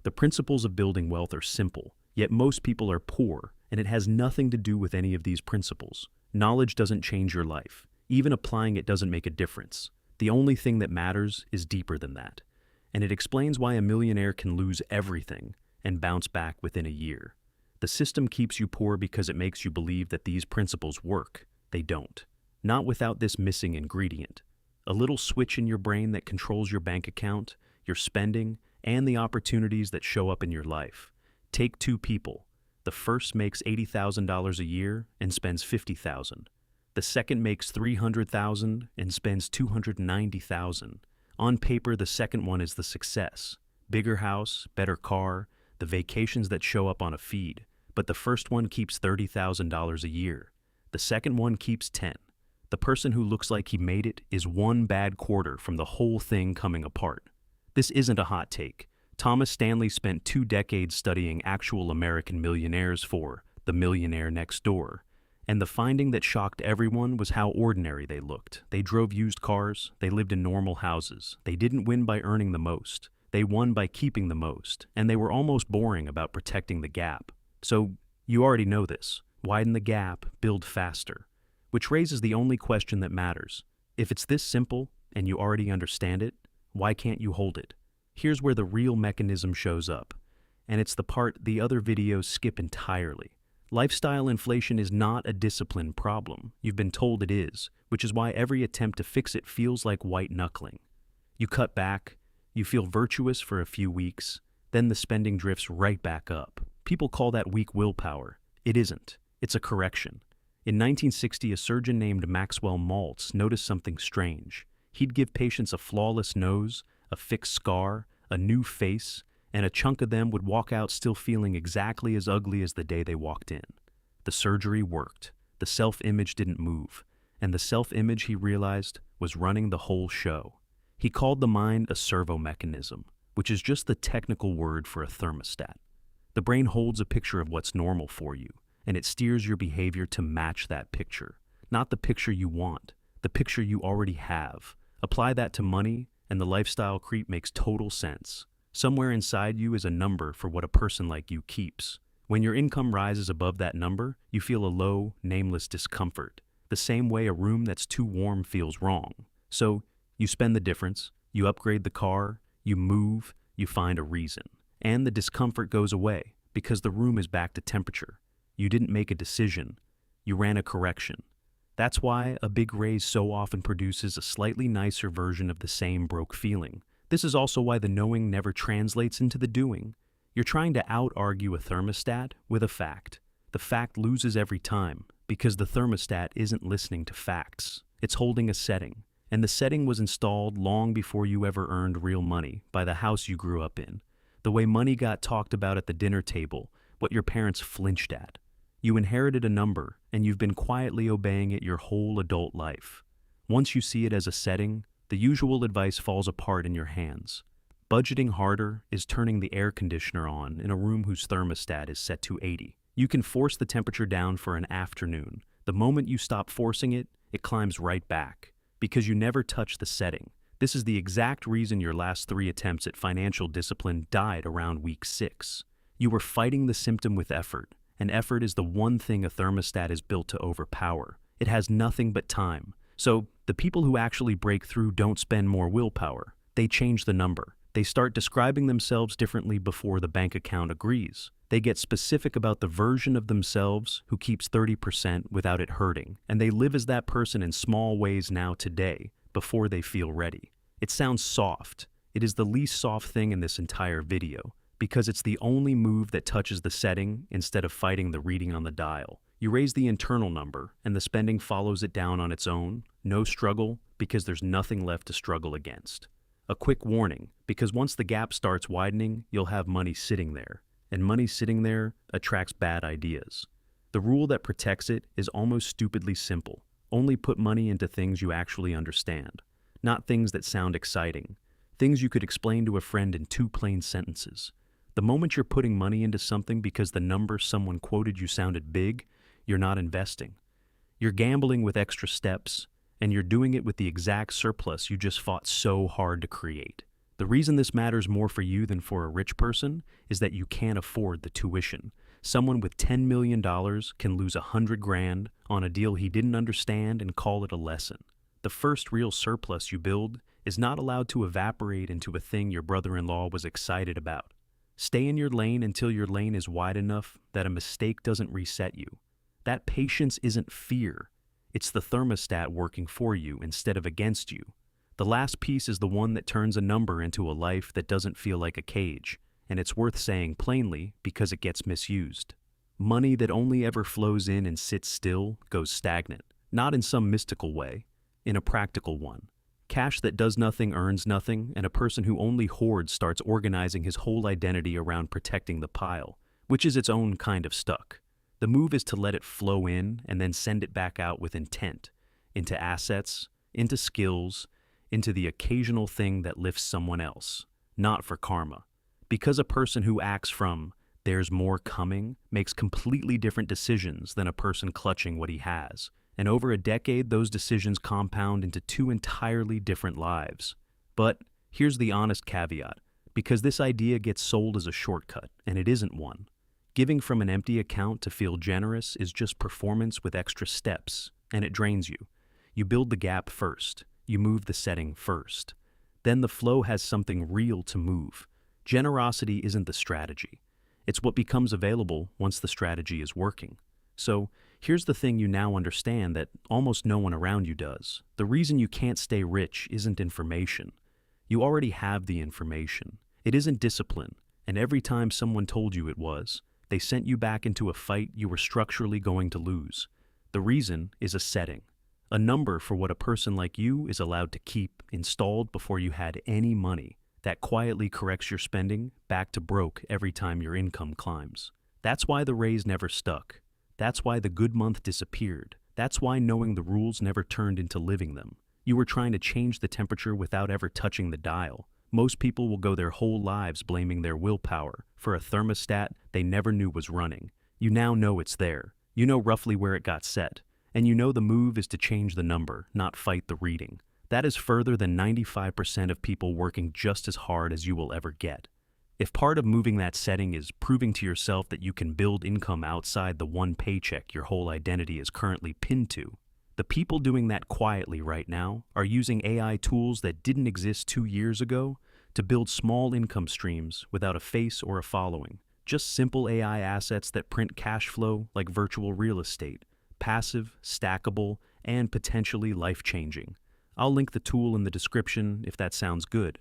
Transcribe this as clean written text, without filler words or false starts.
The principles of building wealth are simple, yet most people are poor, and it has nothing to do with any of these principles. Knowledge doesn't change your life. Even applying it doesn't make a difference. The only thing that matters is deeper than that. And it explains why a millionaire can lose everything and bounce back within a year. The system keeps you poor because it makes you believe that these principles work. They don't. Not without this missing ingredient. A little switch in your brain that controls your bank account, your spending, and the opportunities that show up in your life. Take two people. The first makes $80,000 a year and spends $50,000. The second makes $300,000 and spends $290,000. On paper, the second one is the success. Bigger house, better car, the vacations that show up on a feed. But the first one keeps $30,000 a year. The second one keeps 10. The person who looks like he made it is one bad quarter from the whole thing coming apart. This isn't a hot take. Thomas Stanley spent 2 decades studying actual American millionaires for The Millionaire Next Door. And the finding that shocked everyone was how ordinary they looked. They drove used cars, they lived in normal houses, they didn't win by earning the most, they won by keeping the most, and they were almost boring about protecting the gap. So, you already know this. Widen the gap, build faster. Which raises the only question that matters. If it's this simple, and you already understand it, why can't you hold it? Here's where the real mechanism shows up. And it's the part the other videos skip entirely. Lifestyle inflation is not a discipline problem. You've been told it is, which is why every attempt to fix it feels like white knuckling. You cut back, you feel virtuous for a few weeks, then the spending drifts right back up. People call that weak willpower. It isn't. It's a correction. In 1960, a surgeon named Maxwell Maltz noticed something strange. He'd give patients a flawless nose, a fixed scar, a new face, and a chunk of them would walk out still feeling exactly as ugly as the day they walked in. The surgery worked. The self-image didn't move. And the self-image, he realized, was running the whole show. He called the mind a servomechanism, which is just the technical word for a thermostat. The brain holds a picture of what's normal for you, and it steers your behavior to match that picture. Not the picture you want, the picture you already have. Apply that to money, and the lifestyle creep makes total sense. Somewhere inside you is a number for what a person like you keeps. When your income rises above that number, you feel a low, nameless discomfort, the same way a room that's too warm feels wrong. So, you spend the difference, you upgrade the car, you move, you find a reason. And the discomfort goes away, because the room is back to temperature. You didn't make a decision, you ran a correction. That's why a big raise so often produces a slightly nicer version of the same broke feeling. This is also why the knowing never translates into the doing. You're trying to out-argue a thermostat with a fact. The fact loses every time, because the thermostat isn't listening to facts. It's holding a setting, and the setting was installed long before you ever earned real money by the house you grew up in. The way money got talked about at the dinner table, what your parents flinched at. You inherited a number, and you've been quietly obeying it your whole adult life. Once you see it as a setting, the usual advice falls apart in your hands. Budgeting harder is turning the air conditioner on in a room whose thermostat is set to 80. You can force the temperature down for an afternoon. The moment you stop forcing it, it climbs right back, because you never touch the setting. This is the exact reason your last 3 attempts at financial discipline died around week 6. You were fighting the symptom with effort, and effort is the one thing a thermostat is built to overpower. It has nothing but time. So, the people who actually break through don't spend more willpower. They change the number. They start describing themselves differently before the bank account agrees. They get specific about the version of themselves who keeps 30% without it hurting, and they live as that person in small ways now today, before they feel ready. It sounds soft. It is the least soft thing in this entire video, because it's the only move that touches the setting instead of fighting the reading on the dial. You raise the internal number, and the spending follows it down on its own. No struggle, because there's nothing left to struggle against. A quick warning, because once the gap starts widening, you'll have money sitting there. And money sitting there attracts bad ideas. The rule that protects it is almost stupidly simple. Only put money into things you actually understand. Not things that sound exciting. Things you could explain to a friend in 2 plain sentences. The moment you're putting money into something because the number someone quoted you sounded big, you're not investing. You're gambling with extra steps, and you're doing it with the exact surplus you just fought so hard to create. The reason this matters more for you than for a rich person is that you can't afford the tuition. Someone with $10 million can lose $100,000 on a deal he didn't understand and call it a lesson. The first real surplus you build is not allowed to evaporate into a thing your brother-in-law was excited about. Stay in your lane until your lane is wide enough that a mistake doesn't reset you. That patience isn't fear. It's the thermostat working for you instead of against you. The last piece is the one that turns a number into a life that doesn't feel like a cage, and it's worth saying plainly because it gets misused. Money that only ever flows in and sits still goes stagnant, not in some mystical way, in a practical one. Cash that does nothing earns nothing, and a person who only hoards starts organizing his whole identity around protecting the pile, which is its own kind of stuck. The move is to let it flow in and then send it back out with intent, into assets, into skills, into the occasional thing that lifts someone else, not for karma. Because a person who acts from "there's more coming" makes completely different decisions than a person clutching what he has. And over a decade, those decisions compound into two entirely different lives. But here's the honest caveat, because this idea gets sold as a shortcut, and it isn't one. Giving from an empty account to feel generous is just performance with extra steps, and it drains you. You build the gap first. You move the setting first. Then the flow has something real to move. Generosity isn't the strategy. It's what becomes available once the strategy is working. So, here's the thing you now understand that almost no one around you does. The reason you can't stay rich isn't information. You already have the information. It isn't discipline, and every time someone told you it was, they sent you back into a fight you were structurally going to lose. The reason is a setting. A number for what a person like you is allowed to keep installed before you had any money that quietly corrects your spending back to broke every time your income climbs. That's why the raise never stuck. That's why the good month disappeared. That's why knowing the rules never turned into living them. You were trying to change the temperature without ever touching the dial. Most people will go their whole lives blaming their willpower for a thermostat they never knew was running. You now know it's there. You know roughly where it got set. And you know the move is to change the number, not fight the reading. That is further than 95% of people working just as hard as you will ever get. If part of moving that setting is proving to yourself that you can build income outside the one paycheck your whole identity is currently pinned to, the people doing that quietly right now are using AI tools that didn't exist 2 years ago to build small income streams without a face or a following. Just simple AI assets that print cash flow like virtual real estate. Passive, stackable, and potentially life-changing. I'll link the tool in the description if that sounds good.